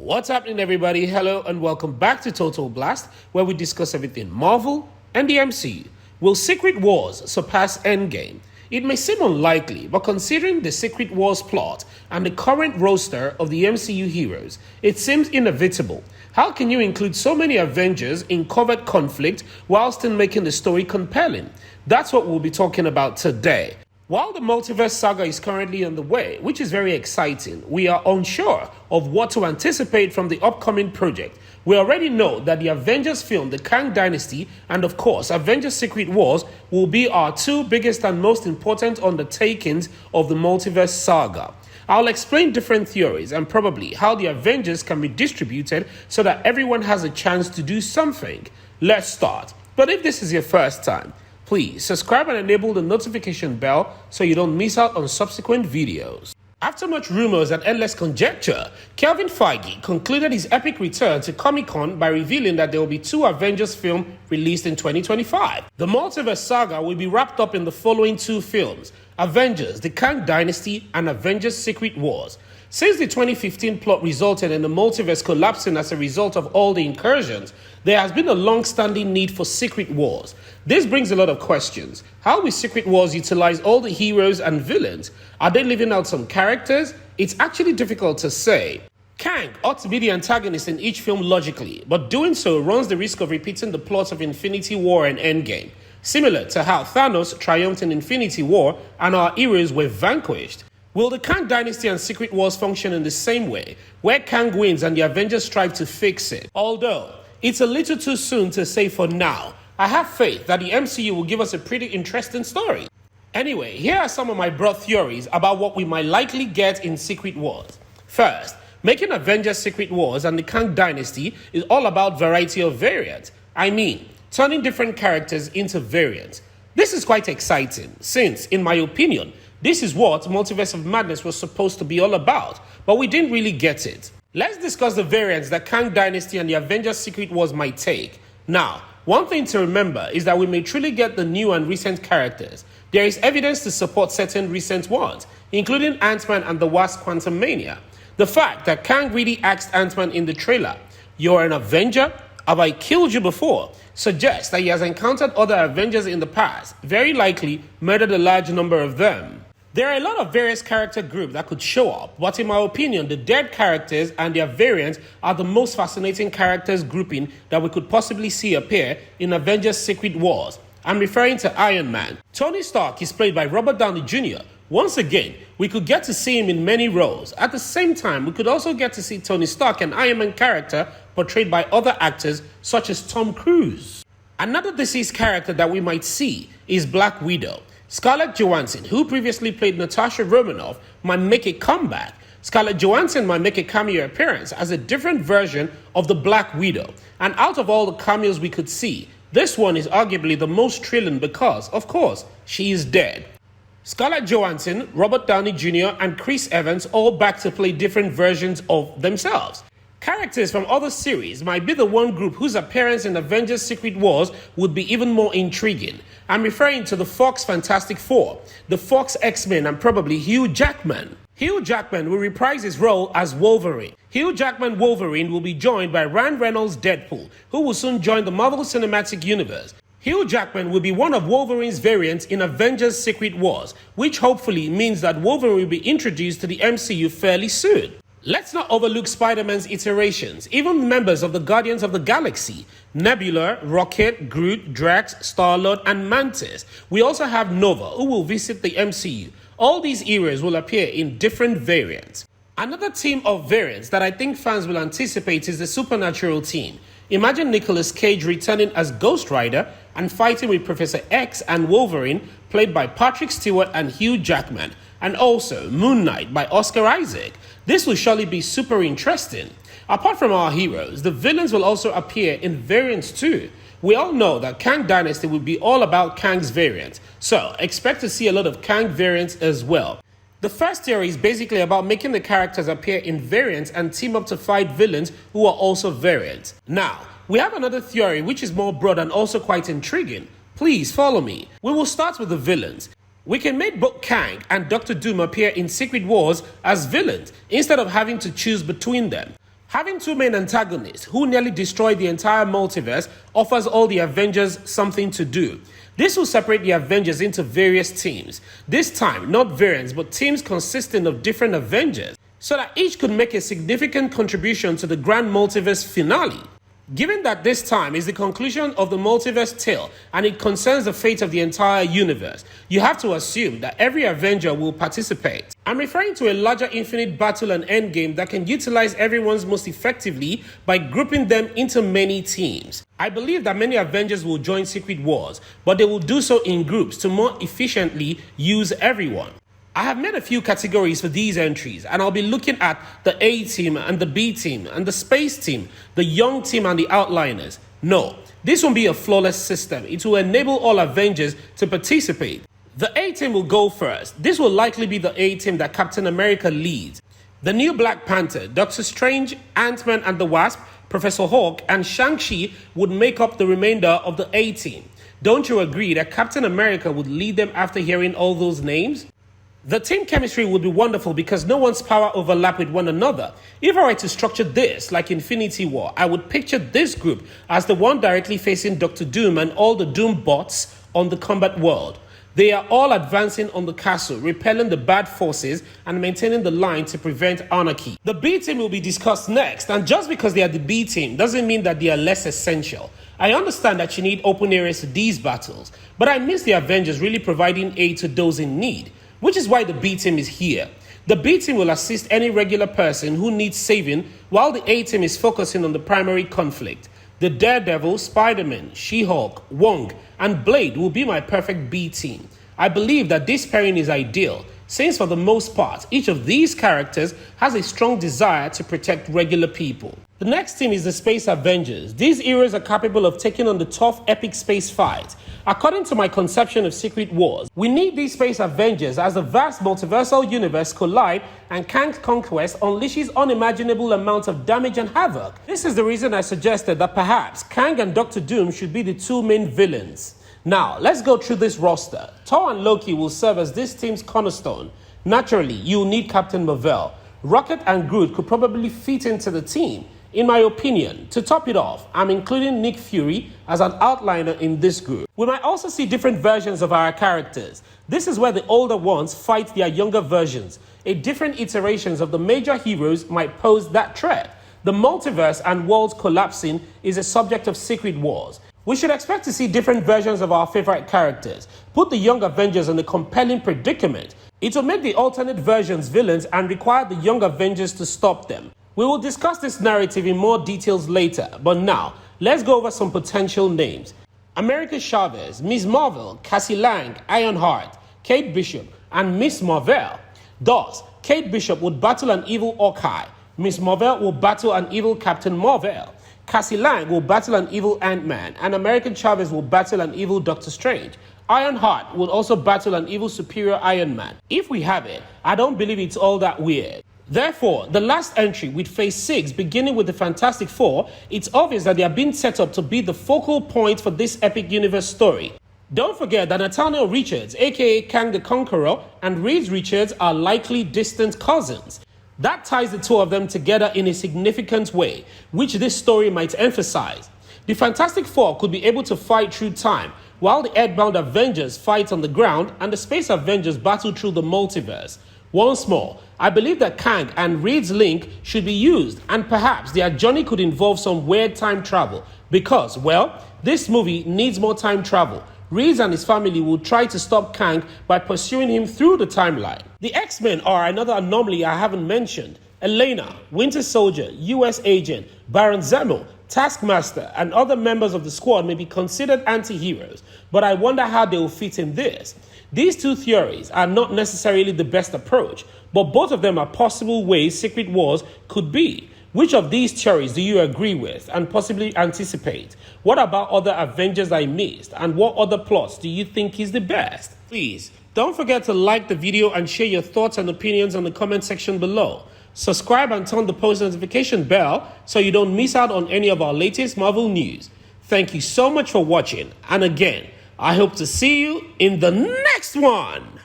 What's happening, everybody? Hello and welcome back to Total Blast, where we discuss everything Marvel and the MCU. Will Secret Wars surpass Endgame? It may seem unlikely, but considering the Secret Wars plot and the current roster of the MCU heroes, it seems inevitable. How can you include so many Avengers in covert conflict while still making the story compelling? That's what we'll be talking about today. While the Multiverse saga is currently underway, which is very exciting, we are unsure of what to anticipate from the upcoming project. We already know that the Avengers film, The Kang Dynasty, and of course, Avengers Secret Wars will be our two biggest and most important undertakings of the Multiverse saga. I'll explain different theories and probably how the Avengers can be distributed so that everyone has a chance to do something. Let's start. But if this is your first time, please subscribe and enable the notification bell so you don't miss out on subsequent videos. After much rumors and endless conjecture, Kevin Feige concluded his epic return to Comic-Con by revealing that there will be two Avengers films released in 2025. The Multiverse saga will be wrapped up in the following two films: Avengers, The Kang Dynasty, and Avengers Secret Wars. Since the 2015 plot resulted in the multiverse collapsing as a result of all the incursions, there has been a long-standing need for Secret Wars. This brings a lot of questions. How will Secret Wars utilize all the heroes and villains? Are they leaving out some characters? It's actually difficult to say. Kang ought to be the antagonist in each film logically, but doing so runs the risk of repeating the plots of Infinity War and Endgame, similar to how Thanos triumphed in Infinity War and our heroes were vanquished. Will the Kang Dynasty and Secret Wars function in the same way, where Kang wins and the Avengers strive to fix it? Although it's a little too soon to say for now, I have faith that the MCU will give us a pretty interesting story. Anyway, here are some of my broad theories about what we might likely get in Secret Wars. First, making Avengers Secret Wars and the Kang Dynasty is all about variety of variants. I mean, turning different characters into variants. This is quite exciting since, in my opinion, this is what Multiverse of Madness was supposed to be all about, but we didn't really get it. Let's discuss the variants that Kang Dynasty and the Avengers Secret Wars might take. Now, one thing to remember is that we may truly get the new and recent characters. There is evidence to support certain recent ones, including Ant-Man and the Wasp: Quantumania. The fact that Kang really asked Ant-Man in the trailer, "You're an Avenger? Have I killed you before?" suggests that he has encountered other Avengers in the past, very likely murdered a large number of them. There are a lot of various character groups that could show up, but in my opinion, the dead characters and their variants are the most fascinating characters grouping that we could possibly see appear in Avengers Secret Wars. I'm referring to Iron Man. Tony Stark is played by Robert Downey Jr. Once again, we could get to see him in many roles. At the same time, we could also get to see Tony Stark, an Iron Man character, portrayed by other actors such as Tom Cruise. Another deceased character that we might see is Black Widow. Scarlett Johansson, who previously played Natasha Romanoff, might make a comeback. Scarlett Johansson might make a cameo appearance as a different version of the Black Widow. And out of all the cameos we could see, this one is arguably the most thrilling because, of course, she is dead. Scarlett Johansson, Robert Downey Jr., and Chris Evans all back to play different versions of themselves. Characters from other series might be the one group whose appearance in Avengers Secret Wars would be even more intriguing. I'm referring to the Fox Fantastic Four, the Fox X-Men, and probably Hugh Jackman. Hugh Jackman will reprise his role as Wolverine. Hugh Jackman Wolverine will be joined by Ryan Reynolds Deadpool, who will soon join the Marvel Cinematic Universe. Hugh Jackman will be one of Wolverine's variants in Avengers Secret Wars, which hopefully means that Wolverine will be introduced to the MCU fairly soon. Let's not overlook Spider-Man's iterations, even members of the Guardians of the Galaxy, Nebula, Rocket, Groot, Drax, Star-Lord, and Mantis. We also have Nova, who will visit the MCU. All these heroes will appear in different variants. Another team of variants that I think fans will anticipate is the Supernatural team. Imagine Nicolas Cage returning as Ghost Rider and fighting with Professor X and Wolverine, played by Patrick Stewart and Hugh Jackman, and also Moon Knight by Oscar Isaac. This will surely be super interesting. Apart from our heroes, the villains will also appear in variants too. We all know that Kang Dynasty will be all about Kang's variants, so expect to see a lot of Kang variants as well. The first theory is basically about making the characters appear in variants and team up to fight villains who are also variants. Now, we have another theory which is more broad and also quite intriguing. Please follow me. We will start with the villains. We can make both Kang and Doctor Doom appear in Secret Wars as villains instead of having to choose between them. Having two main antagonists who nearly destroy the entire multiverse offers all the Avengers something to do. This will separate the Avengers into various teams. This time, not variants, but teams consisting of different Avengers, so that each could make a significant contribution to the grand multiverse finale. Given that this time is the conclusion of the multiverse tale and it concerns the fate of the entire universe, you have to assume that every Avenger will participate. I'm referring to a larger infinite battle and endgame that can utilize everyone's most effectively by grouping them into many teams. I believe that many Avengers will join Secret Wars, but they will do so in groups to more efficiently use everyone. I have made a few categories for these entries, and I'll be looking at the A team and the B team and the space team, the young team and the outliners. No, this won't be a flawless system. It will enable all Avengers to participate. The A team will go first. This will likely be the A team that Captain America leads. The new Black Panther, Doctor Strange, Ant-Man and the Wasp, Professor Hulk, and Shang-Chi would make up the remainder of the A team. Don't you agree that Captain America would lead them after hearing all those names? The team chemistry would be wonderful because no one's power overlap with one another. If I were to structure this like Infinity War, I would picture this group as the one directly facing Dr. Doom and all the Doom bots on the combat world. They are all advancing on the castle, repelling the bad forces and maintaining the line to prevent anarchy. The B team will be discussed next, and just because they are the B team doesn't mean that they are less essential. I understand that you need open areas to these battles, but I miss the Avengers really providing aid to those in need, which is why the B team is here. The B team will assist any regular person who needs saving, while the A team is focusing on the primary conflict. The Daredevil, Spider-Man, She-Hulk, Wong, and Blade will be my perfect B team. I believe that this pairing is ideal, since for the most part, each of these characters has a strong desire to protect regular people. The next team is the Space Avengers. These heroes are capable of taking on the tough epic space fights. According to my conception of Secret Wars, we need these Space Avengers as the vast multiversal universe collide and Kang's conquest unleashes unimaginable amounts of damage and havoc. This is the reason I suggested that perhaps Kang and Dr. Doom should be the two main villains. Now, let's go through this roster. Thor and Loki will serve as this team's cornerstone. Naturally, you'll need Captain Marvel. Rocket and Groot could probably fit into the team. In my opinion, to top it off, I'm including Nick Fury as an outliner in this group. We might also see different versions of our characters. This is where the older ones fight their younger versions. Different iterations of the major heroes might pose that threat. The multiverse and worlds collapsing is a subject of Secret Wars. We should expect to see different versions of our favorite characters. Put the young Avengers in a compelling predicament. It will make the alternate versions villains and require the young Avengers to stop them. We will discuss this narrative in more details later, but now, let's go over some potential names. America Chavez, Ms. Marvel, Cassie Lang, Ironheart, Kate Bishop, and Miss Marvel. Thus, Kate Bishop would battle an evil Hawkeye. Miss Marvel will battle an evil Captain Marvel. Cassie Lang will battle an evil Ant-Man, and American Chavez will battle an evil Doctor Strange. Ironheart will also battle an evil Superior Iron Man. If we have it, I don't believe it's all that weird. Therefore, the last entry with Phase 6, beginning with the Fantastic Four, it's obvious that they are being set up to be the focal point for this epic universe story. Don't forget that Nathaniel Richards, aka Kang the Conqueror, and Reed Richards are likely distant cousins. That ties the two of them together in a significant way, which this story might emphasize. The Fantastic Four could be able to fight through time, while the Earthbound Avengers fight on the ground and the Space Avengers battle through the multiverse. Once more, I believe that Kang and Reed's link should be used, and perhaps their journey could involve some weird time travel because, well, this movie needs more time travel. Reed and his family will try to stop Kang by pursuing him through the timeline. The X-Men are another anomaly I haven't mentioned. Elena, Winter Soldier, US Agent, Baron Zemo, Taskmaster, and other members of the squad may be considered anti-heroes, but I wonder how they will fit in this. These two theories are not necessarily the best approach, but both of them are possible ways Secret Wars could be. Which of these theories do you agree with and possibly anticipate? What about other Avengers I missed? And what other plots do you think is the best? Please, don't forget to like the video and share your thoughts and opinions on the comment section below. Subscribe and turn the post notification bell so you don't miss out on any of our latest Marvel news. Thank you so much for watching, and again, I hope to see you in the next one.